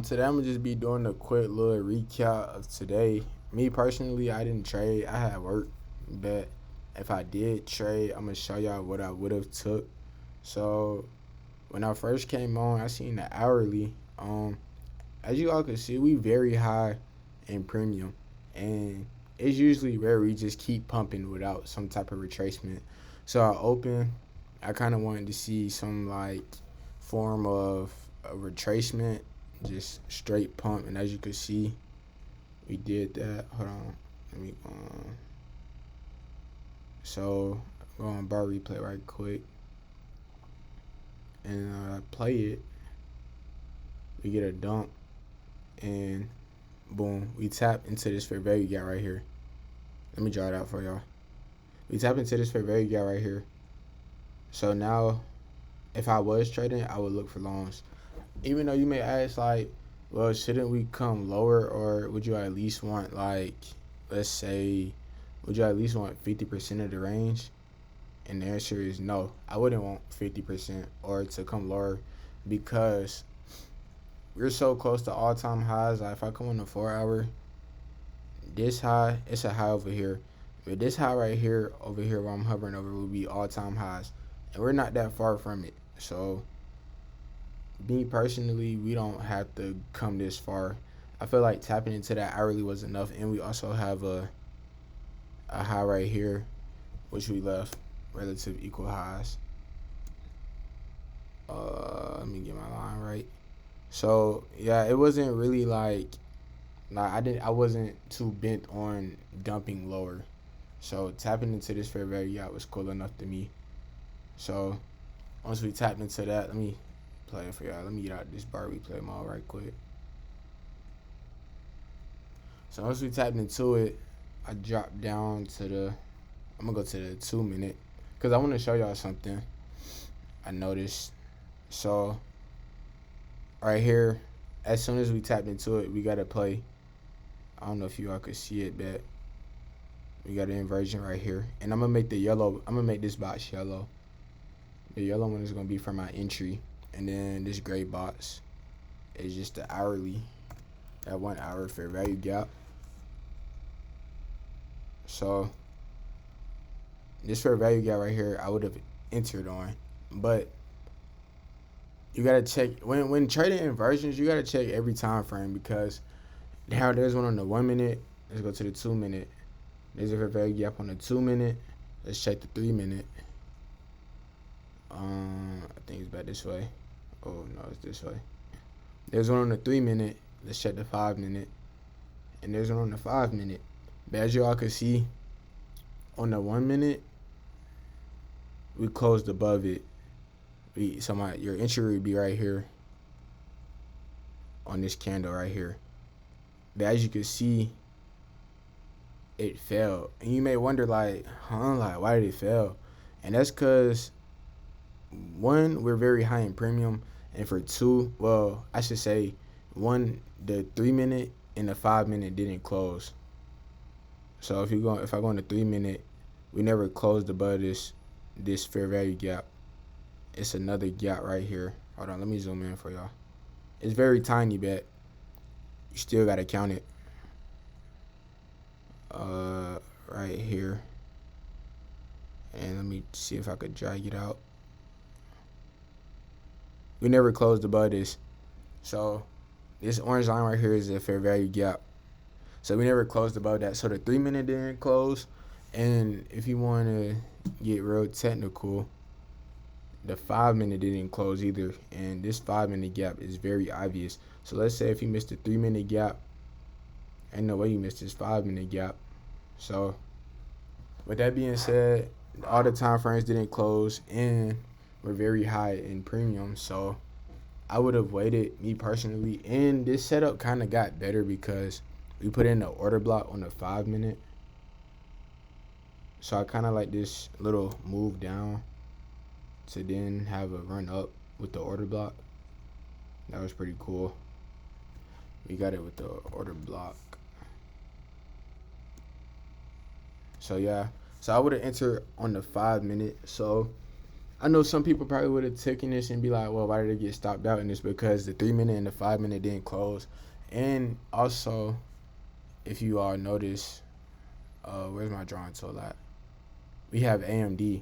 Today I'm gonna just be doing a quick little recap of today. Me personally, I didn't trade. I had work, but if I did trade, I'm gonna show y'all what I would have took. So when I first came on, I seen the hourly. As you all can see, we very high in premium, and it's usually where we just keep pumping without some type of retracement. So I opened. I kind of wanted to see some like form of a retracement, just straight pump, and as you can see, we did that. Hold on, let me so go on bar replay right quick and play it. We get a dump and boom, we tap into this fair value gap right here. Let me draw it out for y'all. We tap into this fair value gap right here. So now, if I was trading, I would look for longs. Even though you may ask, like, well, shouldn't we come lower, or would you at least want, like, let's say, would you at least want 50% of the range? And the answer is no. I wouldn't want 50% or to come lower because we're so close to all time highs. Like, if I come on the 4 hour, this high, it's a high over here. But this high right here, over here where I'm hovering over, will be all time highs. And we're not that far from it. So, me personally, we don't have to come this far. I feel like tapping into that hourly was enough. And we also have a high right here, which we left relative equal highs. Let me get my line right. So, yeah, it wasn't really like I wasn't too bent on dumping lower. So tapping into this fair value gap was cool enough to me. So once we tapped into that, let me play it for y'all. Let me get out this bar replay mode right quick. So once we tapped into it, I dropped down to I'm gonna go to the 2 minute because I want to show y'all something I noticed. So right here, as soon as we tapped into it, we gotta play. I don't know if you all could see it, but we got an inversion right here. And I'm gonna make this box yellow. The yellow one is gonna be for my entry. And then this gray box is just the hourly at 1 hour fair value gap. So this fair value gap right here, I would have entered on. But you gotta check when trading inversions, you gotta check every time frame because now there's one on the 1 minute. Let's go to the 2 minute. There's a fair value gap on the 2 minute. Let's check the 3 minute. I think it's back this way. Oh no, it's this way. There's one on the 3 minute. Let's check the 5 minute. And there's one on the 5 minute. But as you all can see, on the 1 minute, we closed above it. Your entry would be right here on this candle right here. But as you can see, it fell. And you may wonder like why did it fail? And that's because one, we're very high in premium, and for two, well, I should say one, the 3 minute and the 5 minute didn't close. So if I go in the 3 minute, we never closed above this fair value gap. It's another gap right here. Hold on, let me zoom in for y'all. It's very tiny, but you still gotta count it. Right here. And let me see if I could drag it out. We never closed above this. So this orange line right here is a fair value gap. So we never closed above that. So the 3 minute didn't close. And if you want to get real technical, the 5 minute didn't close either. And this 5 minute gap is very obvious. So let's say if you missed the 3 minute gap, ain't no way you missed this 5 minute gap. So with that being said, all the time frames didn't close and we're very high in premium. So I would have waited, me personally. And this setup kind of got better because we put in the order block on the 5 minute. So I kind of like this little move down to then have a run up with the order block. That was pretty cool. We got it with the order block. So yeah, so I would have entered on the 5 minute. So I know some people probably would have taken this and be like, well, why did it get stopped out? And it's because the 3 minute and the 5 minute didn't close. And also, if you all notice, where's my drawing tool at? We have AMD.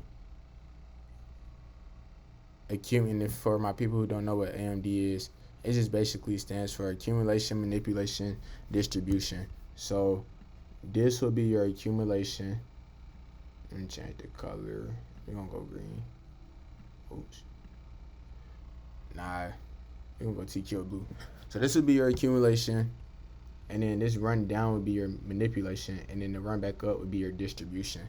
And for my people who don't know what AMD is, it just basically stands for accumulation, manipulation, distribution. So this will be your accumulation. Let me change the color. We're gonna go green. Oops. Nah, we're gonna go TQ blue. So this would be your accumulation, and then this run down would be your manipulation, and then the run back up would be your distribution.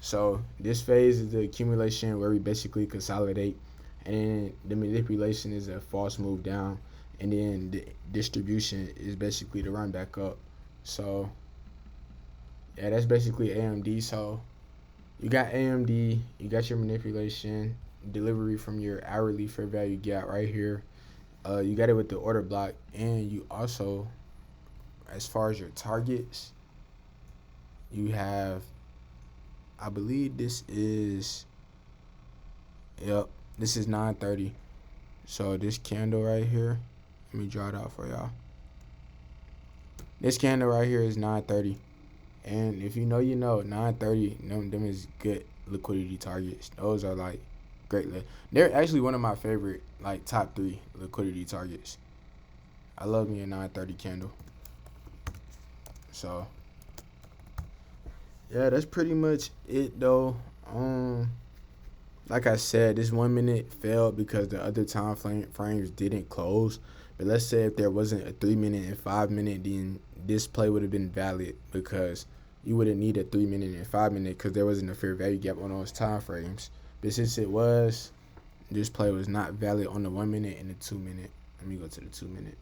So this phase is the accumulation where we basically consolidate, and then the manipulation is a false move down, and then the distribution is basically the run back up. So yeah, that's basically AMD. So you got AMD, you got your manipulation, delivery from your hourly fair value gap right here. You got it with the order block, and you also, as far as your targets, you have, I believe this is, yep, this is 9:30. So this candle right here, let me draw it out for y'all. This candle right here is 9:30. And if you know, 9:30, them is good liquidity targets. Those are like great. They're actually one of my favorite, like top 3 liquidity targets. I love me a 9:30 candle. So yeah, that's pretty much it though. Like I said, this 1 minute failed because the other time frames didn't close. But let's say if there wasn't a 3 minute and 5 minute, then this play would have been valid because you wouldn't need a 3 minute and 5 minute because there wasn't a fair value gap on those time frames. But since it was, this play was not valid on the 1 minute and the 2 minute. Let me go to the 2 minute.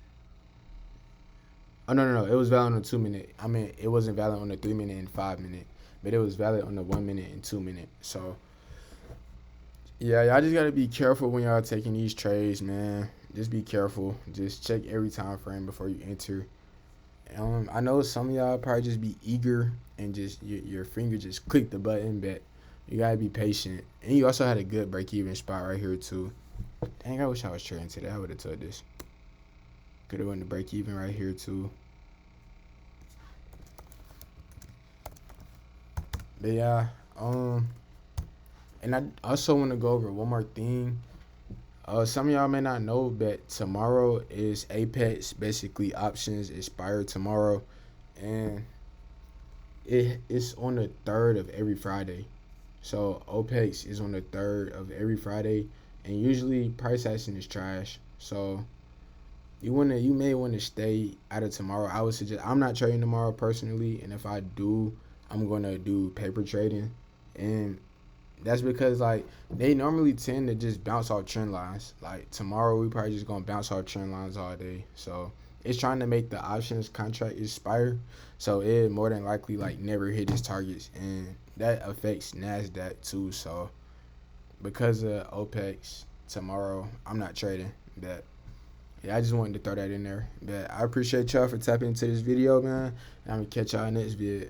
Oh, no. It was valid on the 2 minute. I mean, it wasn't valid on the 3 minute and 5 minute, but it was valid on the 1 minute and 2 minute. So yeah, y'all just gotta be careful when y'all taking these trades, man. Just be careful. Just check every time frame before you enter. I know some of y'all probably just be eager and just your finger just click the button, but you gotta be patient. And you also had a good break-even spot right here too. Dang, I wish I was trading today. I would have took this. Could have went to break-even right here too. But yeah, and I also want to go over one more thing. Some of y'all may not know, but tomorrow is Apex, basically options expire tomorrow, and it's on the 3rd of every Friday. So OPEX is on the 3rd of every Friday, and usually price action is trash. So you may want to stay out of tomorrow. I would suggest, I'm not trading tomorrow personally, and if I do, I'm gonna do paper trading, and that's because like they normally tend to just bounce off trend lines. Like tomorrow, we probably just gonna bounce off trend lines all day. So it's trying to make the options contract expire, so it more than likely like never hit its targets, and that affects Nasdaq too. So because of OPEX tomorrow, I'm not trading that. Yeah, I just wanted to throw that in there. But I appreciate y'all for tapping into this video, man. And I'm gonna catch y'all in the next vid.